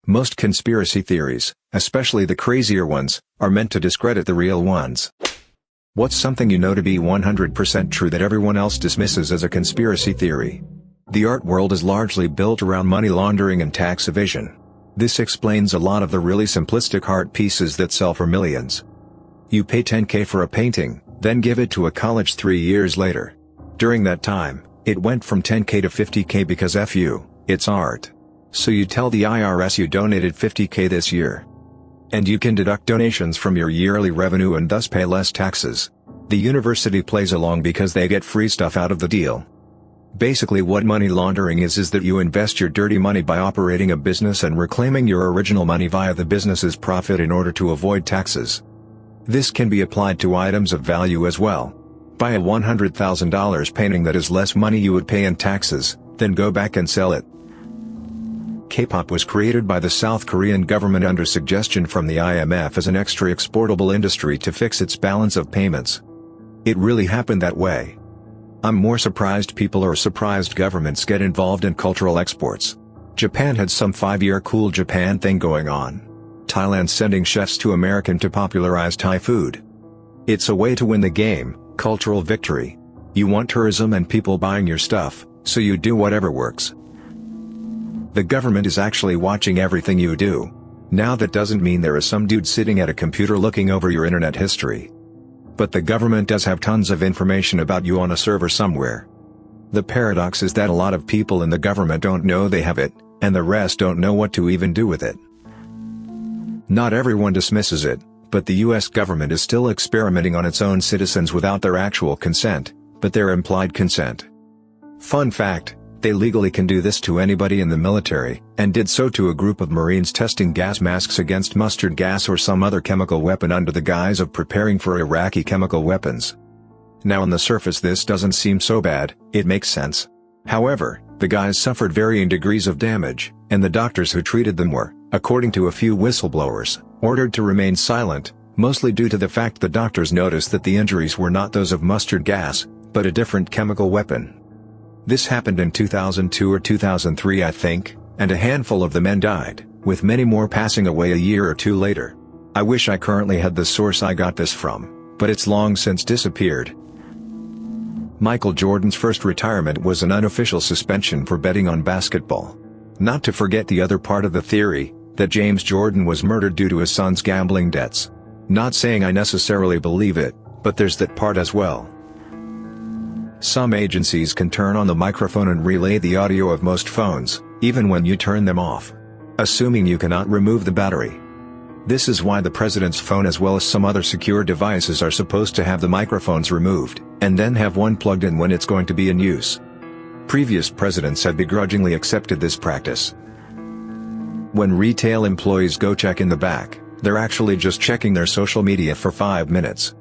Most conspiracy theories, especially the crazier ones, are meant to discredit the real ones. What's something you know to be 100% true that everyone else dismisses as a conspiracy theory? The art world is largely built around money laundering and tax evasion. This explains a lot of the really simplistic art pieces that sell for millions. You pay $10K for a painting, then give it to a college 3 years later. During that time, it went from $10K to $50K because F you, it's art. So you tell the IRS you donated $50K this year. And you can deduct donations from your yearly revenue and thus pay less taxes. The university plays along because they get free stuff out of the deal. Basically what money laundering is that you invest your dirty money by operating a business and reclaiming your original money via the business's profit in order to avoid taxes. This can be applied to items of value as well. Buy a $100,000 painting that is less money you would pay in taxes, then go back and sell it. K-pop was created by the South Korean government under suggestion from the IMF as an extra exportable industry to fix its balance of payments. It really happened that way. I'm more surprised people or surprised governments get involved in cultural exports. Japan had some 5-year cool Japan thing going on. Thailand sending chefs to America to popularize Thai food. It's a way to win the game, cultural victory. You want tourism and people buying your stuff, so you do whatever works. The government is actually watching everything you do. Now that doesn't mean there is some dude sitting at a computer looking over your internet history. But the government does have tons of information about you on a server somewhere. The paradox is that a lot of people in the government don't know they have it, and the rest don't know what to even do with it. Not everyone dismisses it, but the US government is still experimenting on its own citizens without their actual consent, but their implied consent. Fun fact, they legally can do this to anybody in the military, and did so to a group of Marines testing gas masks against mustard gas or some other chemical weapon under the guise of preparing for Iraqi chemical weapons. Now on the surface this doesn't seem so bad, it makes sense. However, the guys suffered varying degrees of damage, and the doctors who treated them were, according to a few whistleblowers, ordered to remain silent, mostly due to the fact the doctors noticed that the injuries were not those of mustard gas, but a different chemical weapon. This happened in 2002 or 2003 I think, and a handful of the men died, with many more passing away a year or two later. I wish I currently had the source I got this from, but it's long since disappeared. Michael Jordan's first retirement was an unofficial suspension for betting on basketball. Not to forget the other part of the theory, that James Jordan was murdered due to his son's gambling debts. Not saying I necessarily believe it, but there's that part as well. Some agencies can turn on the microphone and relay the audio of most phones, even when you turn them off. Assuming you cannot remove the battery. This is why the president's phone as well as some other secure devices are supposed to have the microphones removed, and then have one plugged in when it's going to be in use. Previous presidents have begrudgingly accepted this practice. When retail employees go check in the back, they're actually just checking their social media for 5 minutes.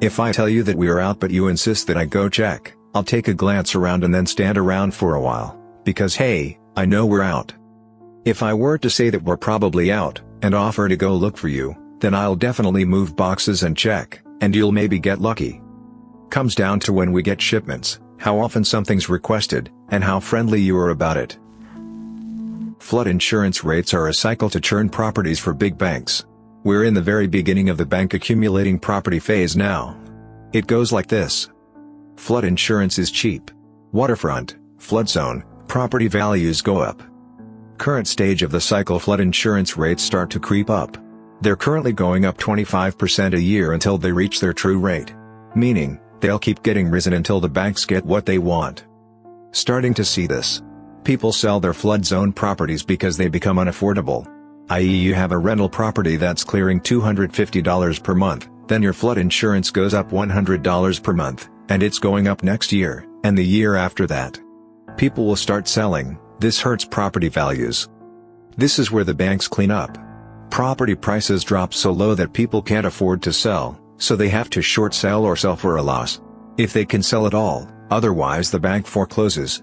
If I tell you that we are out but you insist that I go check, I'll take a glance around and then stand around for a while, because hey, I know we're out. If I were to say that we're probably out, and offer to go look for you, then I'll definitely move boxes and check, and you'll maybe get lucky. Comes down to when we get shipments, how often something's requested, and how friendly you are about it. Flood insurance rates are a cycle to churn properties for big banks. We're in the very beginning of the bank accumulating property phase now. It goes like this. Flood insurance is cheap. Waterfront, flood zone, property values go up. Current stage of the cycle, flood insurance rates start to creep up. They're currently going up 25% a year until they reach their true rate. Meaning, they'll keep getting risen until the banks get what they want. Starting to see this. People sell their flood zone properties because they become unaffordable. I.e. you have a rental property that's clearing $250 per month, then your flood insurance goes up $100 per month, and it's going up next year, and the year after that. People will start selling. This hurts property values. This is where the banks clean up. Property prices drop so low that people can't afford to sell, so they have to short sell or sell for a loss. If they can sell at all, otherwise the bank forecloses.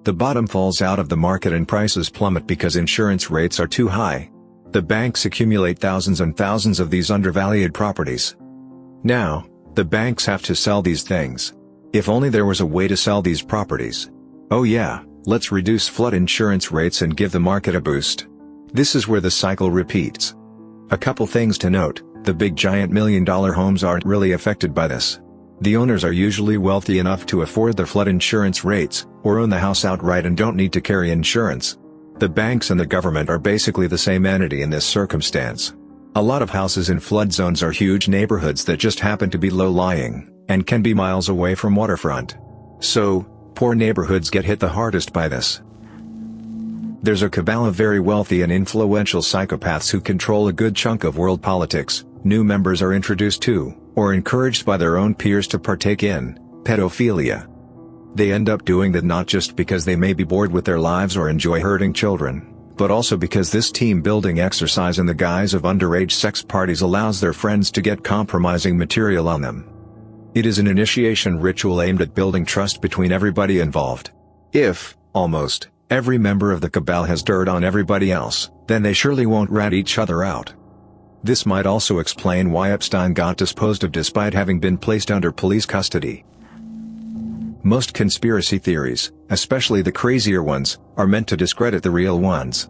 The bottom falls out of the market and prices plummet because insurance rates are too high. The banks accumulate thousands and thousands of these undervalued properties. Now, the banks have to sell these things. If only there was a way to sell these properties. Oh yeah, let's reduce flood insurance rates and give the market a boost. This is where the cycle repeats. A couple things to note: the big giant million-dollar homes aren't really affected by this. The owners are usually wealthy enough to afford the flood insurance rates, or own the house outright and don't need to carry insurance. The banks and the government are basically the same entity in this circumstance. A lot of houses in flood zones are huge neighborhoods that just happen to be low-lying, and can be miles away from waterfront. So, poor neighborhoods get hit the hardest by this. There's a cabal of very wealthy and influential psychopaths who control a good chunk of world politics. New members are introduced to, or encouraged by their own peers to partake in, pedophilia. They end up doing that not just because they may be bored with their lives or enjoy hurting children, but also because this team-building exercise in the guise of underage sex parties allows their friends to get compromising material on them. It is an initiation ritual aimed at building trust between everybody involved. If, almost, every member of the cabal has dirt on everybody else, then they surely won't rat each other out. This might also explain why Epstein got disposed of despite having been placed under police custody. Most conspiracy theories, especially the crazier ones, are meant to discredit the real ones.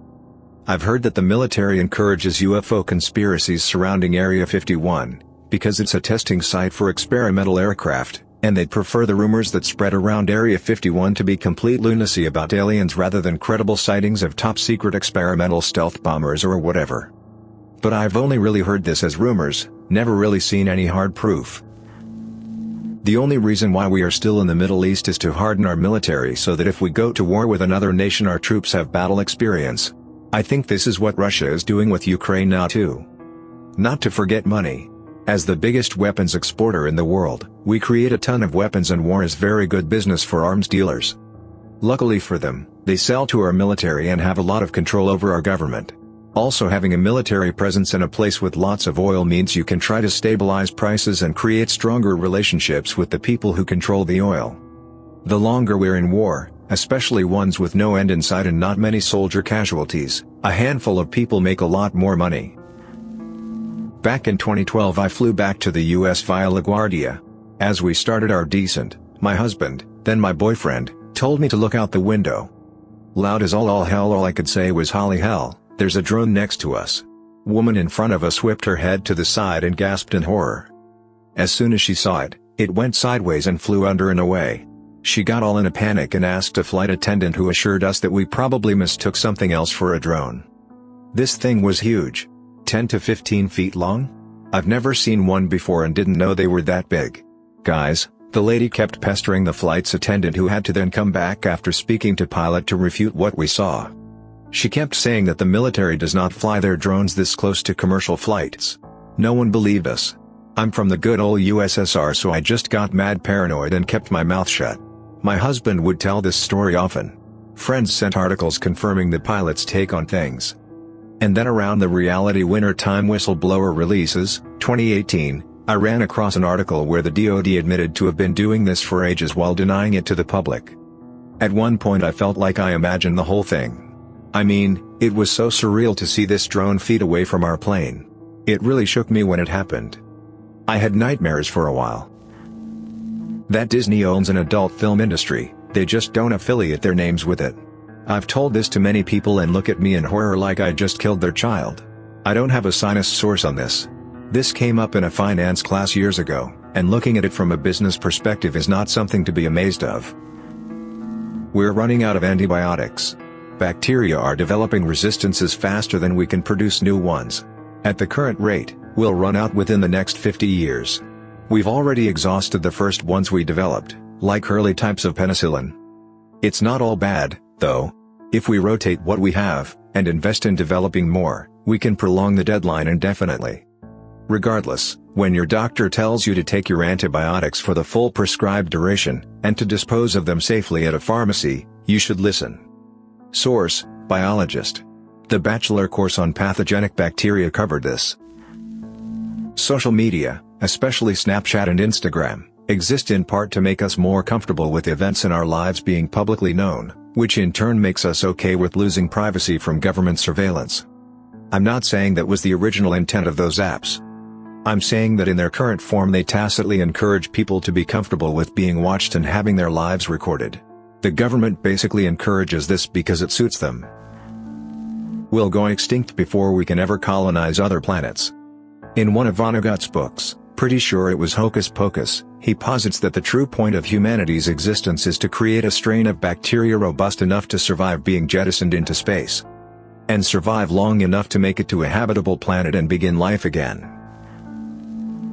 I've heard that the military encourages UFO conspiracies surrounding Area 51, because it's a testing site for experimental aircraft, and they'd prefer the rumors that spread around Area 51 to be complete lunacy about aliens rather than credible sightings of top-secret experimental stealth bombers or whatever. But I've only really heard this as rumors, never really seen any hard proof. The only reason why we are still in the Middle East is to harden our military so that if we go to war with another nation our troops have battle experience. I think this is what Russia is doing with Ukraine now too. Not to forget money. As the biggest weapons exporter in the world, we create a ton of weapons and war is very good business for arms dealers. Luckily for them, they sell to our military and have a lot of control over our government. Also, having a military presence in a place with lots of oil means you can try to stabilize prices and create stronger relationships with the people who control the oil. The longer we're in war, especially ones with no end in sight and not many soldier casualties, a handful of people make a lot more money. Back in 2012 I flew back to the US via LaGuardia. As we started our descent, my husband, then my boyfriend, told me to look out the window. Loud as all hell, all I could say was "Holly hell, there's a drone next to us." Woman in front of us whipped her head to the side and gasped in horror. As soon as she saw it, it went sideways and flew under and away. She got all in a panic and asked a flight attendant who assured us that we probably mistook something else for a drone. This thing was huge. 10 to 15 feet long? I've never seen one before and didn't know they were that big. Guys, the lady kept pestering the flight's attendant who had to then come back after speaking to pilot to refute what we saw. She kept saying that the military does not fly their drones this close to commercial flights. No one believed us. I'm from the good old USSR, so I just got mad paranoid and kept my mouth shut. My husband would tell this story often. Friends sent articles confirming the pilot's take on things. And then around the reality winter time whistleblower releases, 2018, I ran across an article where the DoD admitted to have been doing this for ages while denying it to the public. At one point I felt like I imagined the whole thing. I mean, it was so surreal to see this drone feet away from our plane. It really shook me when it happened. I had nightmares for a while. That Disney owns an adult film industry, they just don't affiliate their names with it. I've told this to many people and look at me in horror like I just killed their child. I don't have a sinus source on this. This came up in a finance class years ago, and looking at it from a business perspective is not something to be amazed of. We're running out of antibiotics. Bacteria are developing resistances faster than we can produce new ones. At the current rate, we'll run out within the next 50 years. We've already exhausted the first ones we developed, like early types of penicillin. It's not all bad, though. If we rotate what we have, and invest in developing more, we can prolong the deadline indefinitely. Regardless, when your doctor tells you to take your antibiotics for the full prescribed duration, and to dispose of them safely at a pharmacy, you should listen. Source: Biologist. The bachelor course on pathogenic bacteria covered this. Social media, especially Snapchat and Instagram, exist in part to make us more comfortable with events in our lives being publicly known, which in turn makes us okay with losing privacy from government surveillance. I'm not saying that was the original intent of those apps. I'm saying that in their current form they tacitly encourage people to be comfortable with being watched and having their lives recorded. The government basically encourages this because it suits them. We'll go extinct before we can ever colonize other planets. In one of Vonnegut's books, pretty sure it was Hocus Pocus, he posits that the true point of humanity's existence is to create a strain of bacteria robust enough to survive being jettisoned into space. And survive long enough to make it to a habitable planet and begin life again.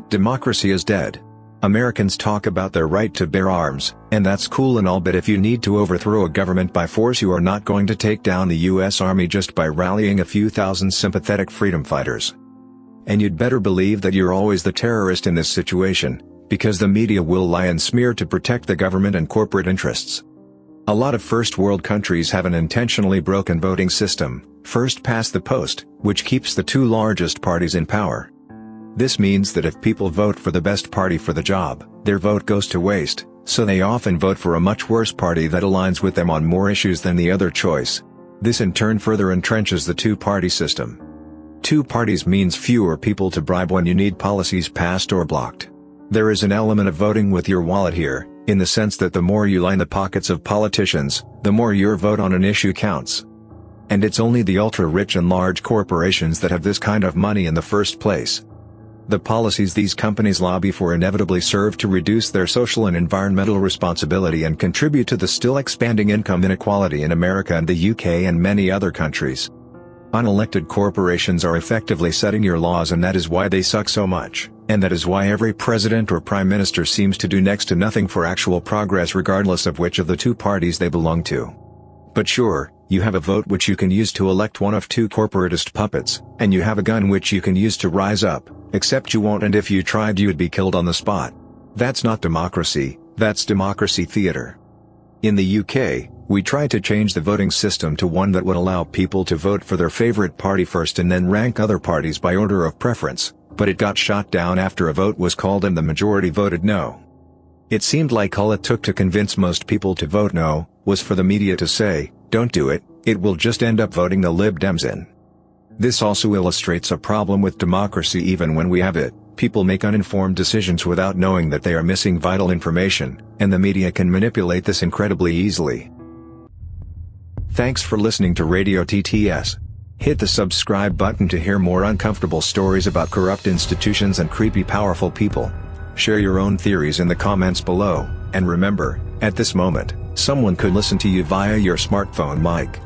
Democracy is dead. Americans talk about their right to bear arms, and that's cool and all, but if you need to overthrow a government by force, you are not going to take down the US Army just by rallying a few thousand sympathetic freedom fighters. And you'd better believe that you're always the terrorist in this situation, because the media will lie and smear to protect the government and corporate interests. A lot of first world countries have an intentionally broken voting system, first past the post, which keeps the two largest parties in power. This means that if people vote for the best party for the job, their vote goes to waste, so they often vote for a much worse party that aligns with them on more issues than the other choice. This in turn further entrenches the two-party system. Two parties means fewer people to bribe when you need policies passed or blocked. There is an element of voting with your wallet here, in the sense that the more you line the pockets of politicians, the more your vote on an issue counts. And it's only the ultra-rich and large corporations that have this kind of money in the first place. The policies these companies lobby for inevitably serve to reduce their social and environmental responsibility and contribute to the still expanding income inequality in America and the UK and many other countries. Unelected corporations are effectively setting your laws, and that is why they suck so much, and that is why every president or prime minister seems to do next to nothing for actual progress regardless of which of the two parties they belong to. But sure, you have a vote which you can use to elect one of two corporatist puppets, and you have a gun which you can use to rise up, except you won't, and if you tried you'd be killed on the spot. That's not democracy, that's democracy theater. In the UK, we tried to change the voting system to one that would allow people to vote for their favorite party first and then rank other parties by order of preference, but it got shot down after a vote was called and the majority voted no. It seemed like all it took to convince most people to vote no, was for the media to say, "Don't do it, it will just end up voting the Lib Dems in." This also illustrates a problem with democracy. Even when we have it, people make uninformed decisions without knowing that they are missing vital information, and the media can manipulate this incredibly easily. Thanks for listening to Radio TTS. Hit the subscribe button to hear more uncomfortable stories about corrupt institutions and creepy powerful people. Share your own theories in the comments below, and remember, at this moment, someone could listen to you via your smartphone mic.